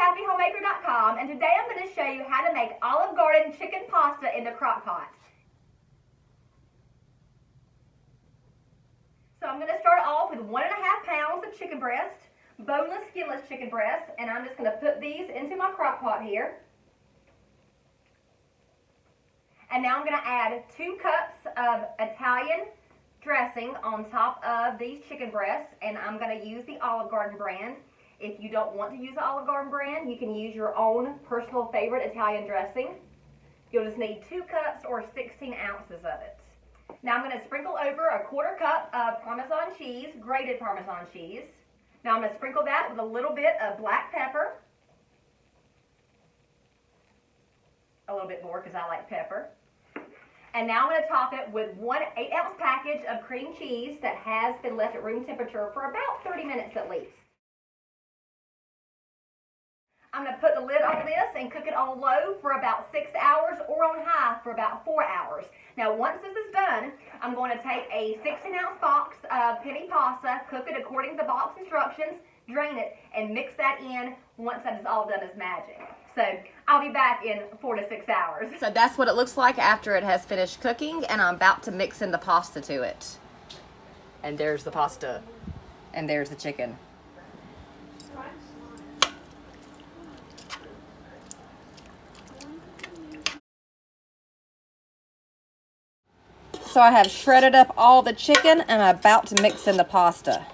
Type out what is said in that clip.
happyhomemaker.com, and today I'm going to show you how to make Olive Garden chicken pasta in the Crockpot. So I'm going to start off with 1.5 pounds of chicken breast, boneless, skinless chicken breast, and I'm just going to put these into my Crockpot here. And now I'm going to add 2 cups of Italian dressing on top of these chicken breasts, and I'm going to use the Olive Garden brand. If you don't want to use the Olive Garden brand, you can use your own personal favorite Italian dressing. You'll just need 2 cups or 16 ounces of it. Now I'm going to sprinkle over 1/4 cup of Parmesan cheese, grated Parmesan cheese. Now I'm going to sprinkle that with a little bit of black pepper. A little bit more because I like pepper. And now I'm going to top it with 1 8-ounce package of cream cheese that has been left at room temperature for about 30 minutes at least. I'm going to put the lid on this and cook it on low for about 6 hours or on high for about 4 hours. Now once this is done, I'm going to take a 16-ounce box of penne pasta, cook it according to the box instructions, drain it, and mix that in once that is all done as magic. So I'll be back in 4 to 6 hours. So that's what it looks like after it has finished cooking, and I'm about to mix in the pasta to it. And there's the pasta. And there's the chicken. So I have shredded up all the chicken and I'm about to mix in the pasta.